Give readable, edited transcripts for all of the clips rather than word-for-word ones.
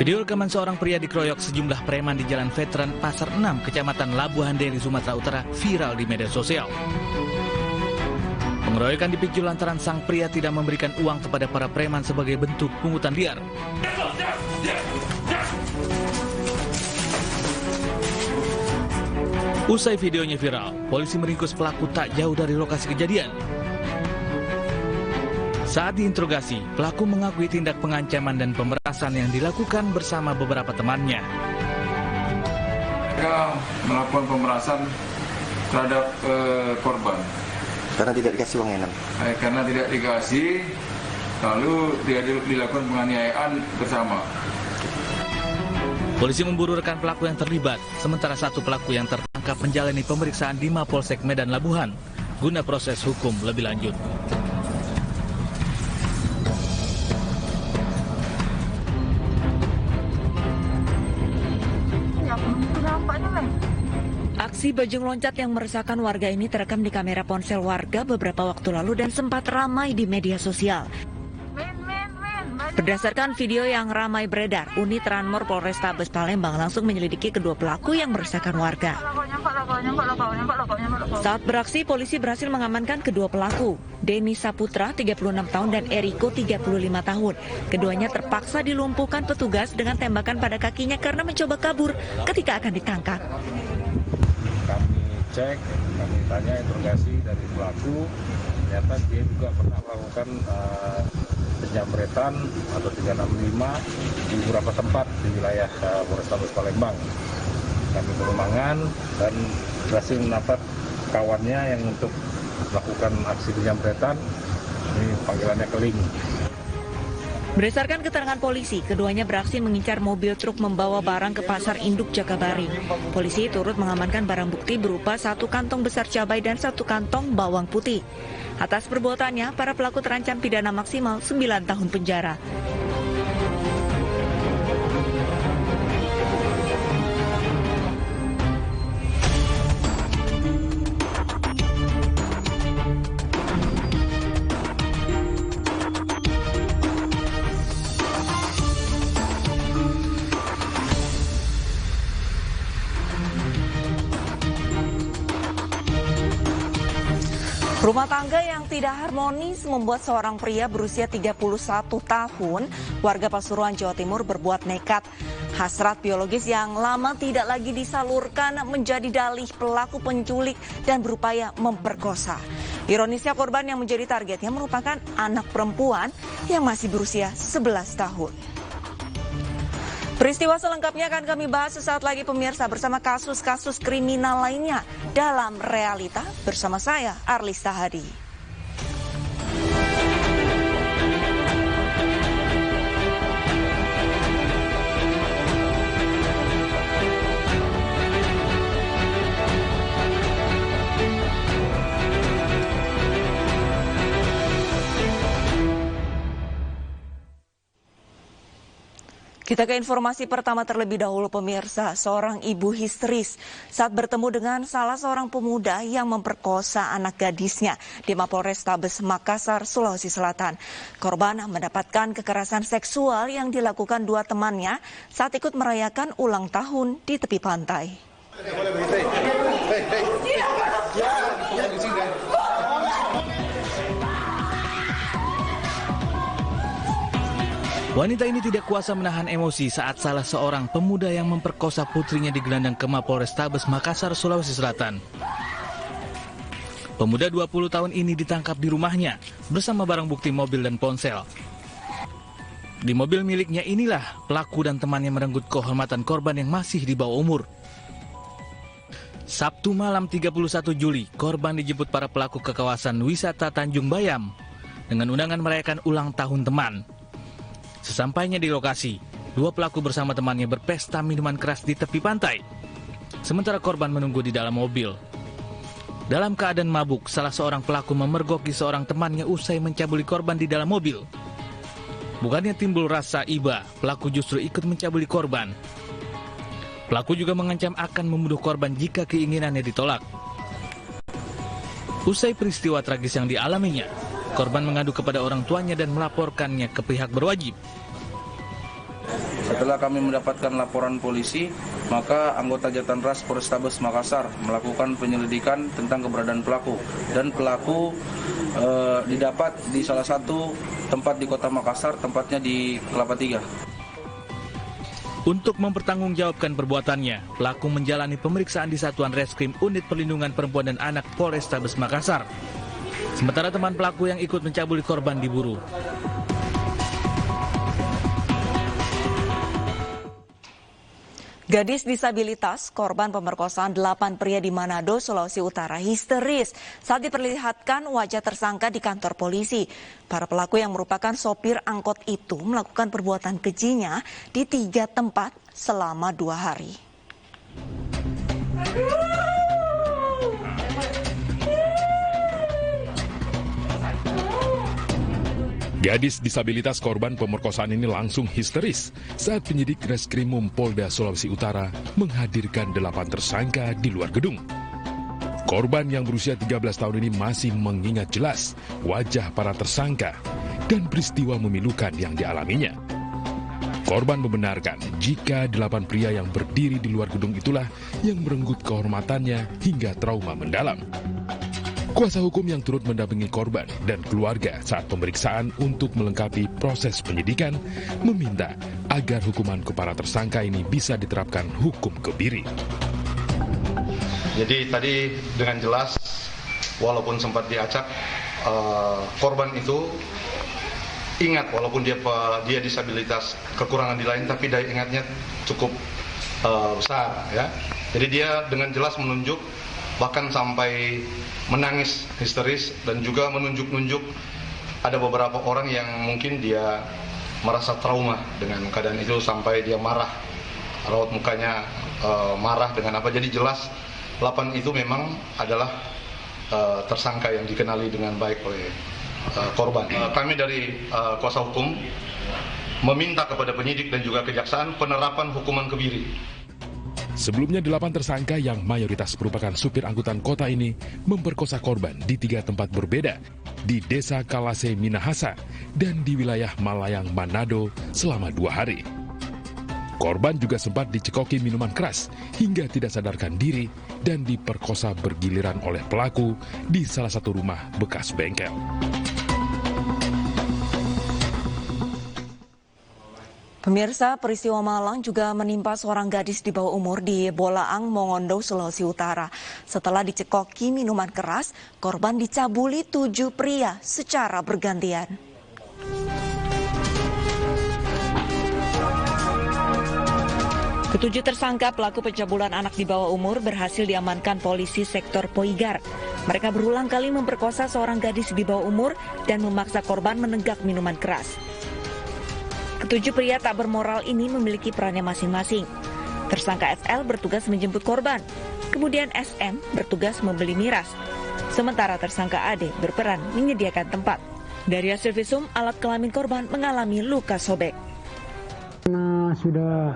Video rekaman seorang pria dikeroyok sejumlah preman di Jalan Veteran Pasar 6, Kecamatan Labuhan Deli, Sumatera Utara, viral di media sosial. Pengeroyokan dipicu lantaran sang pria tidak memberikan uang kepada para preman sebagai bentuk pungutan liar. Usai videonya viral, polisi meringkus pelaku tak jauh dari lokasi kejadian. Saat diinterogasi, pelaku mengakui tindak pengancaman dan pemerasan yang dilakukan bersama beberapa temannya. Mereka melakukan pemerasan terhadap korban. Karena tidak dikasih uang enak? Karena tidak dikasih, lalu dilakukan penganiayaan bersama. Polisi memburu rekan pelaku yang terlibat, sementara satu pelaku yang tertangkap menjalani pemeriksaan di Mapolsek Medan Labuhan guna proses hukum lebih lanjut. Aksi bajing loncat yang meresahkan warga ini terekam di kamera ponsel warga beberapa waktu lalu dan sempat ramai di media sosial. Berdasarkan video yang ramai beredar, unit Ranmor Polrestabes Palembang langsung menyelidiki kedua pelaku yang meresahkan warga. Saat beraksi, polisi berhasil mengamankan kedua pelaku, Denny Saputra 36 tahun dan Eriko 35 tahun. Keduanya terpaksa dilumpuhkan petugas dengan tembakan pada kakinya karena mencoba kabur ketika akan ditangkap. Kami cek, kami tanya interogasi dari pelaku, ternyata dia juga pernah melakukan penjamretan atau 365 di beberapa tempat di wilayah Polrestabes Palembang. Kami perumangan dan berhasil mendapat kawannya yang untuk melakukan aksi penjamretan, ini panggilannya keling. Berdasarkan keterangan polisi, keduanya beraksi mengincar mobil truk membawa barang ke Pasar Induk Jakabaring. Polisi turut mengamankan barang bukti berupa 1 kantong besar cabai dan 1 kantong bawang putih. Atas perbuatannya, para pelaku terancam pidana maksimal 9 tahun penjara. Rumah tangga yang tidak harmonis membuat seorang pria berusia 31 tahun, warga Pasuruan, Jawa Timur berbuat nekat. Hasrat biologis yang lama tidak lagi disalurkan menjadi dalih pelaku penculik dan berupaya memperkosa. Ironisnya korban yang menjadi targetnya merupakan anak perempuan yang masih berusia 11 tahun. Peristiwa selengkapnya akan kami bahas sesaat lagi pemirsa bersama kasus-kasus kriminal lainnya dalam Realita bersama saya Arlista Hadi. Kita ke informasi pertama terlebih dahulu pemirsa. Seorang ibu histeris saat bertemu dengan salah seorang pemuda yang memperkosa anak gadisnya di Mapolrestabes Makassar, Sulawesi Selatan. Korban mendapatkan kekerasan seksual yang dilakukan 2 temannya saat ikut merayakan ulang tahun di tepi pantai. Wanita ini tidak kuasa menahan emosi saat salah seorang pemuda yang memperkosa putrinya digelandang ke Mapolrestabes Makassar, Sulawesi Selatan. Pemuda 20 tahun ini ditangkap di rumahnya bersama barang bukti mobil dan ponsel. Di mobil miliknya inilah pelaku dan temannya merenggut kehormatan korban yang masih di bawah umur. Sabtu malam 31 Juli, korban dijemput para pelaku ke kawasan wisata Tanjung Bayam dengan undangan merayakan ulang tahun teman. Sesampainya di lokasi, 2 pelaku bersama temannya berpesta minuman keras di tepi pantai. Sementara korban menunggu di dalam mobil. Dalam keadaan mabuk, salah seorang pelaku memergoki seorang temannya usai mencabuli korban di dalam mobil. Bukannya timbul rasa iba, pelaku justru ikut mencabuli korban. Pelaku juga mengancam akan membunuh korban jika keinginannya ditolak. Usai peristiwa tragis yang dialaminya, korban mengadu kepada orang tuanya dan melaporkannya ke pihak berwajib. Setelah kami mendapatkan laporan polisi, maka anggota Jatan Ras Polrestabes Makassar melakukan penyelidikan tentang keberadaan pelaku. Dan pelaku didapat di salah satu tempat di Kota Makassar, tempatnya di Kelapa Tiga. Untuk mempertanggungjawabkan perbuatannya, pelaku menjalani pemeriksaan di Satuan Reskrim Unit Perlindungan Perempuan dan Anak Polrestabes Makassar. Sementara teman pelaku yang ikut mencabuli korban diburu. Gadis disabilitas, korban pemerkosaan 8 pria di Manado, Sulawesi Utara histeris saat diperlihatkan wajah tersangka di kantor polisi. Para pelaku yang merupakan sopir angkot itu melakukan perbuatan kejinya di 3 tempat selama 2 hari. Gadis disabilitas korban pemerkosaan ini langsung histeris saat penyidik Reskrimum Polda Sulawesi Utara menghadirkan 8 tersangka di luar gedung. Korban yang berusia 13 tahun ini masih mengingat jelas wajah para tersangka dan peristiwa memilukan yang dialaminya. Korban membenarkan jika 8 pria yang berdiri di luar gedung itulah yang merenggut kehormatannya hingga trauma mendalam. Kuasa hukum yang turut mendampingi korban dan keluarga saat pemeriksaan untuk melengkapi proses penyidikan meminta agar hukuman kepada tersangka ini bisa diterapkan hukum kebiri. Jadi tadi dengan jelas, walaupun sempat diacak, korban itu ingat walaupun dia disabilitas kekurangan di lain, tapi daya ingatnya cukup besar, ya. Jadi dia dengan jelas menunjuk, bahkan sampai menangis histeris dan juga menunjuk-nunjuk ada beberapa orang yang mungkin dia merasa trauma dengan keadaan itu sampai dia marah, raut mukanya marah dengan apa. Jadi jelas 8 itu memang adalah tersangka yang dikenali dengan baik oleh korban. Kami dari kuasa hukum meminta kepada penyidik dan juga kejaksaan penerapan hukuman kebiri. Sebelumnya 8 tersangka yang mayoritas merupakan supir angkutan kota ini memperkosa korban di 3 tempat berbeda di Desa Kalase Minahasa dan di wilayah Malayang Manado selama 2 hari. Korban juga sempat dicekoki minuman keras hingga tidak sadarkan diri dan diperkosa bergiliran oleh pelaku di salah satu rumah bekas bengkel. Pemirsa, peristiwa malang juga menimpa seorang gadis di bawah umur di Bolaang, Mongondo, Sulawesi Utara. Setelah dicekoki minuman keras, korban dicabuli 7 pria secara bergantian. Ketujuh tersangka pelaku pencabulan anak di bawah umur berhasil diamankan polisi sektor Poigar. Mereka berulang kali memperkosa seorang gadis di bawah umur dan memaksa korban menenggak minuman keras. Ketujuh pria tak bermoral ini memiliki perannya masing-masing. Tersangka SL bertugas menjemput korban, kemudian SM bertugas membeli miras. Sementara tersangka AD berperan menyediakan tempat. Dari hasil visum, alat kelamin korban mengalami luka sobek. Karena sudah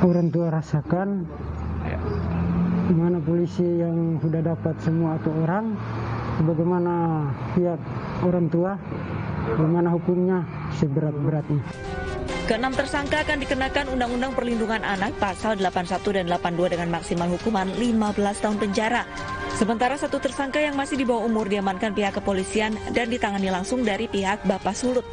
orang tua rasakan, di mana polisi yang sudah dapat semua atau orang, bagaimana pihak orang tua, bagaimana hukumnya seberat-beratnya. Keenam tersangka akan dikenakan Undang-Undang Perlindungan Anak pasal 81 dan 82 dengan maksimal hukuman 15 tahun penjara. Sementara satu tersangka yang masih di bawah umur diamankan pihak kepolisian dan ditangani langsung dari pihak Bapak Sulut.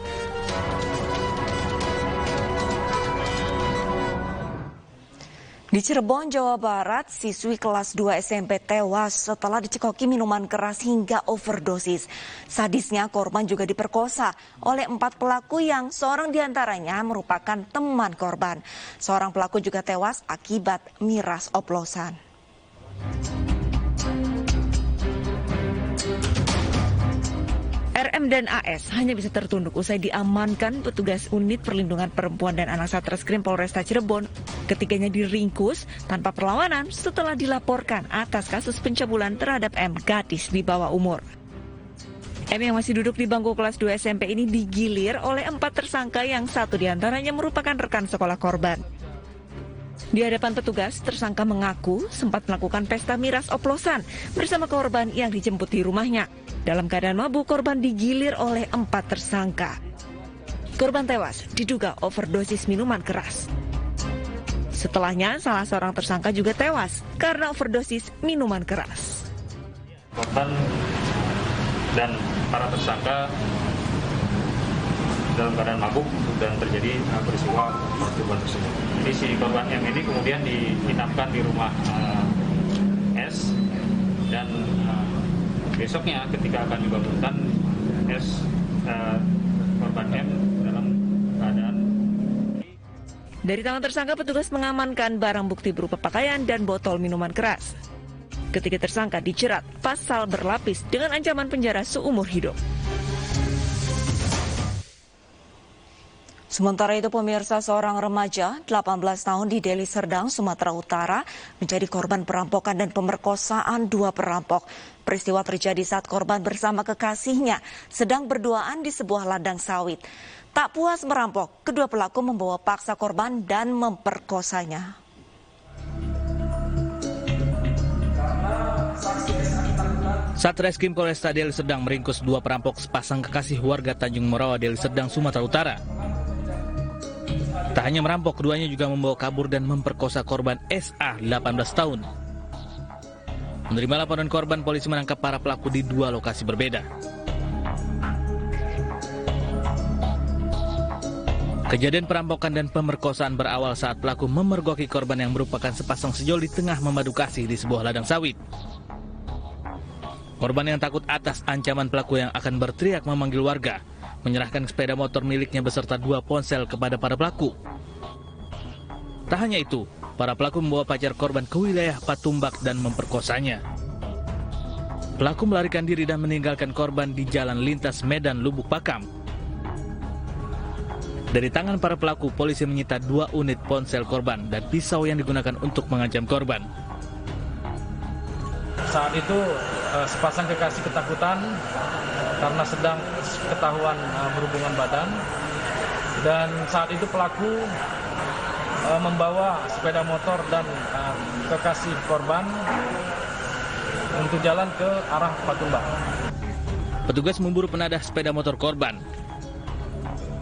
Di Cirebon, Jawa Barat, siswi kelas 2 SMP tewas setelah dicekoki minuman keras hingga overdosis. Sadisnya, korban juga diperkosa oleh 4 pelaku yang seorang diantaranya merupakan teman korban. Seorang pelaku juga tewas akibat miras oplosan. RM dan AS hanya bisa tertunduk usai diamankan petugas unit perlindungan perempuan dan anak Satreskrim Polresta Cirebon. Ketiganya diringkus tanpa perlawanan setelah dilaporkan atas kasus pencabulan terhadap M, gadis di bawah umur. M yang masih duduk di bangku kelas 2 SMP ini digilir oleh 4 tersangka yang satu diantaranya merupakan rekan sekolah korban. Di hadapan petugas, tersangka mengaku sempat melakukan pesta miras oplosan bersama korban yang dijemput di rumahnya. Dalam keadaan mabuk, korban digilir oleh 4 tersangka. Korban tewas diduga overdosis minuman keras. Setelahnya, salah seorang tersangka juga tewas karena overdosis minuman keras. Korban dan para tersangka dalam keadaan mabuk dan terjadi peristiwa penertiban tersebut. Jadi si korban M ini kemudian diinapkan di rumah S dan besoknya ketika akan dibangunkan S, korban M dalam keadaan. Dari tangan tersangka, petugas mengamankan barang bukti berupa pakaian dan botol minuman keras. Ketiga tersangka dijerat pasal berlapis dengan ancaman penjara seumur hidup. Sementara itu, pemirsa, seorang remaja 18 tahun di Deli Serdang, Sumatera Utara menjadi korban perampokan dan pemerkosaan dua perampok. Peristiwa terjadi saat korban bersama kekasihnya sedang berduaan di sebuah ladang sawit. Tak puas merampok, kedua pelaku membawa paksa korban dan memperkosanya. Satreskrim Polresta Deli Serdang meringkus dua perampok sepasang kekasih warga Tanjung Morawa, Deli Serdang, Sumatera Utara. Tak hanya merampok, keduanya juga membawa kabur dan memperkosa korban SA 18 tahun. Menerima laporan korban, polisi menangkap para pelaku di dua lokasi berbeda. Kejadian perampokan dan pemerkosaan berawal saat pelaku memergoki korban yang merupakan sepasang sejoli tengah memadu kasih di sebuah ladang sawit. Korban yang takut atas ancaman pelaku yang akan berteriak memanggil warga, menyerahkan sepeda motor miliknya beserta dua ponsel kepada para pelaku. Tak hanya itu, para pelaku membawa pacar korban ke wilayah Patumbak dan memperkosanya. Pelaku melarikan diri dan meninggalkan korban di jalan lintas Medan Lubuk Pakam. Dari tangan para pelaku, polisi menyita 2 unit ponsel korban dan pisau yang digunakan untuk mengancam korban. Saat itu sepasang kekasih ketakutan karena sedang ketahuan berhubungan badan, dan saat itu pelaku membawa sepeda motor dan kekasih korban untuk jalan ke arah Patumbak. Petugas memburu penadah sepeda motor korban.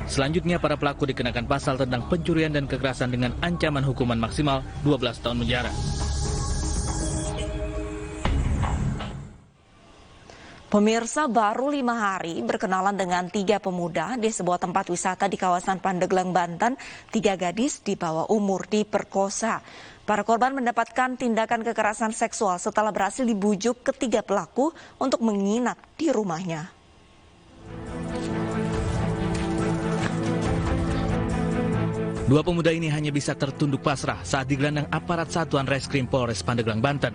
Selanjutnya, para pelaku dikenakan pasal tentang pencurian dan kekerasan dengan ancaman hukuman maksimal 12 tahun penjara. Pemirsa, baru 5 hari berkenalan dengan 3 pemuda di sebuah tempat wisata di kawasan Pandeglang, Banten, 3 gadis di bawah umur diperkosa. Para korban mendapatkan tindakan kekerasan seksual setelah berhasil dibujuk ketiga pelaku untuk menginap di rumahnya. Dua pemuda ini hanya bisa tertunduk pasrah saat digelandang aparat Satuan Reskrim Polres Pandeglang, Banten.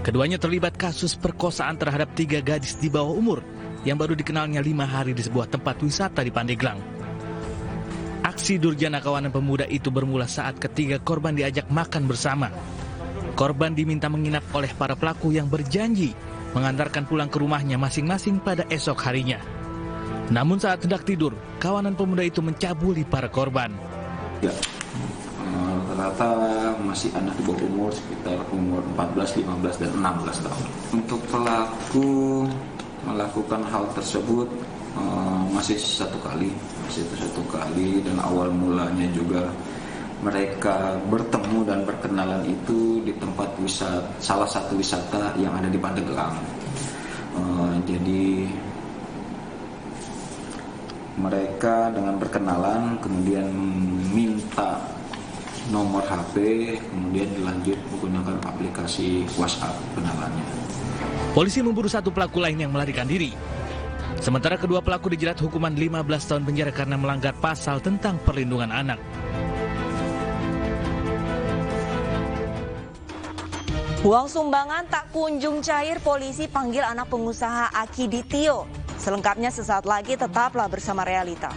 Keduanya terlibat kasus perkosaan terhadap 3 gadis di bawah umur yang baru dikenalnya 5 hari di sebuah tempat wisata di Pandeglang. Aksi durjana kawanan pemuda itu bermula saat ketiga korban diajak makan bersama. Korban diminta menginap oleh para pelaku yang berjanji mengantarkan pulang ke rumahnya masing-masing pada esok harinya. Namun saat hendak tidur, kawanan pemuda itu mencabuli para korban. Ya, rata-rata masih anak di bawah umur sekitar umur 14, 15, dan 16 tahun. Untuk pelaku melakukan hal tersebut masih satu kali, dan awal mulanya juga mereka bertemu dan berkenalan itu di tempat wisata, salah satu wisata yang ada di Pandeglang. Jadi mereka dengan berkenalan kemudian minta nomor HP, kemudian dilanjut menggunakan aplikasi WhatsApp kenalannya. Polisi memburu satu pelaku lain yang melarikan diri. Sementara kedua pelaku dijerat hukuman 15 tahun penjara karena melanggar pasal tentang perlindungan anak. Uang sumbangan tak kunjung cair, polisi panggil anak pengusaha Aki Ditio. Selengkapnya sesaat lagi, tetaplah bersama Realita.